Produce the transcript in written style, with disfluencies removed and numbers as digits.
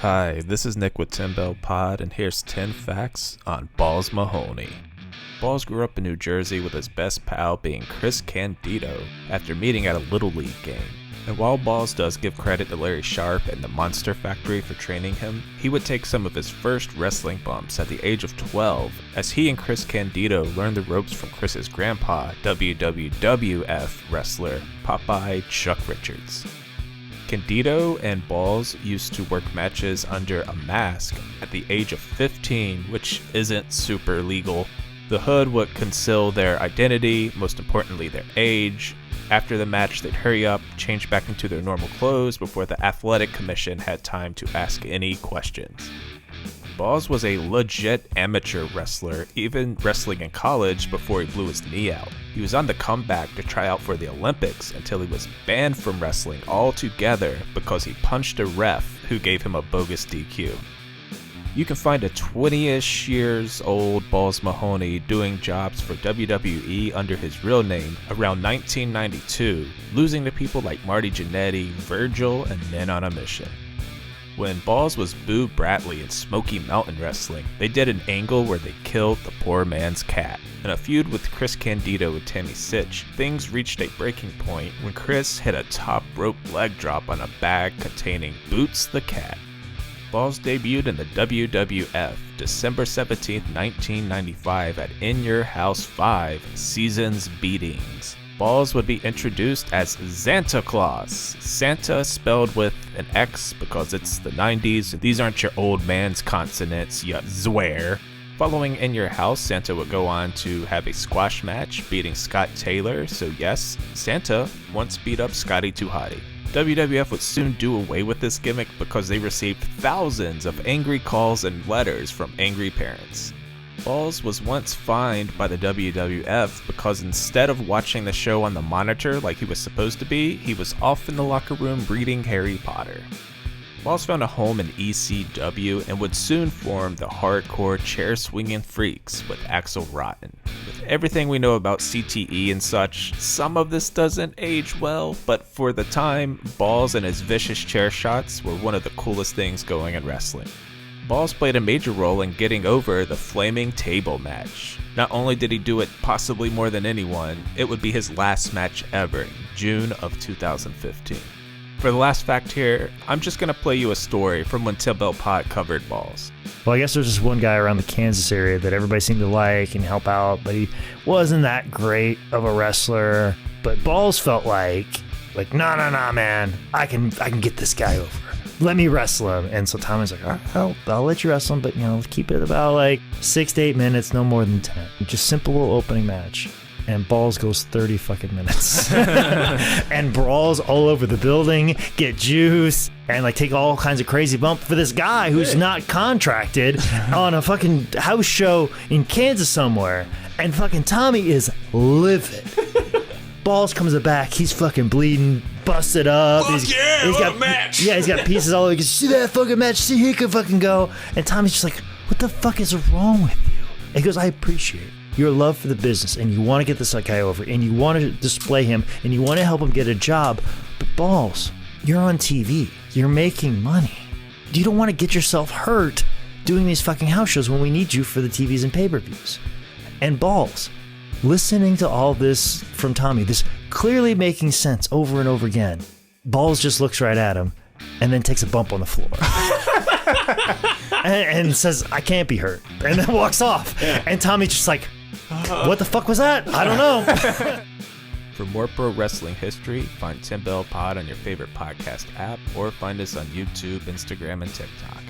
Hi, this is Nick with Tim Bell Pod, and here's 10 facts on Balls Mahoney. Balls grew up in New Jersey with his best pal being Chris Candido after meeting at a Little League game. And while Balls does give credit to Larry Sharp and the Monster Factory for training him, he would take some of his first wrestling bumps at the age of 12, as he and Chris Candido learned the ropes from Chris's grandpa, WWF wrestler Popeye Chuck Richards. Candido and Balls used to work matches under a mask at the age of 15, which isn't super legal. The hood would conceal their identity, most importantly their age. After the match, they'd hurry up, change back into their normal clothes before the athletic commission had time to ask any questions. Balls was a legit amateur wrestler, even wrestling in college before he blew his knee out. He was on the comeback to try out for the Olympics until he was banned from wrestling altogether because he punched a ref who gave him a bogus DQ. You can find a 20-ish years old Balls Mahoney doing jobs for WWE under his real name around 1992, losing to people like Marty Jannetty, Virgil, and Men on a Mission. When Balls was Boo Bradley in Smoky Mountain Wrestling, they did an angle where they killed the poor man's cat. In a feud with Chris Candido and Tammy Sitch, things reached a breaking point when Chris hit a top rope leg drop on a bag containing Boots the cat. Balls debuted in the WWF December 17, 1995 at In Your House 5 Seasons Beatings. Balls would be introduced as Santa Claus. Santa spelled with an X because it's the 90s. These aren't your old man's consonants, you swear. Following In Your House, Santa would go on to have a squash match, beating Scott Taylor. So yes, Santa once beat up Scotty 2 Hotty. WWF would soon do away with this gimmick because they received thousands of angry calls and letters from angry parents. Balls was once fined by the WWF because instead of watching the show on the monitor like he was supposed to be, he was off in the locker room reading Harry Potter. Balls found a home in ECW and would soon form the Hardcore Chair-Swinging Freaks with Axel Rotten. With everything we know about CTE and such, some of this doesn't age well, but for the time, Balls and his vicious chair shots were one of the coolest things going in wrestling. Balls played a major role in getting over the Flaming Table match. Not only did he do it possibly more than anyone, it would be his last match ever in June of 2015. For the last fact here, I'm just going to play you a story from when Tim Bell Pod covered Balls. Well, I guess there's this one guy around the Kansas area that everybody seemed to like and help out, but he wasn't that great of a wrestler. But Balls felt like, nah, man, I can get this guy over. Let me wrestle him. And so Tommy's like, all right, I'll let you wrestle him, but keep it about 6 to 8 minutes, no more than 10. Just simple little opening match. And Balls goes 30 fucking minutes. And brawls all over the building, get juice, and take all kinds of crazy bump for this guy who's not contracted on a fucking house show in Kansas somewhere. And fucking Tommy is livid. Balls comes back, he's fucking bleeding, busted up. He's got match. Yeah, he's got pieces all over. He goes, see that fucking match? See, he could fucking go. And Tommy's just like, what the fuck is wrong with you? And he goes, I appreciate your love for the business, and you want to get this guy over, and you want to display him, and you want to help him get a job. But Balls, you're on TV. You're making money. You don't want to get yourself hurt doing these fucking house shows when we need you for the TVs and pay-per-views. And Balls, listening to all this from Tommy, this clearly making sense over and over again, Balls just looks right at him and then takes a bump on the floor. and says, I can't be hurt. And then walks off. Yeah. And Tommy's just like, what the fuck was that? I don't know. For more pro wrestling history, find Tim Bell Pod on your favorite podcast app or find us on YouTube, Instagram, and TikTok.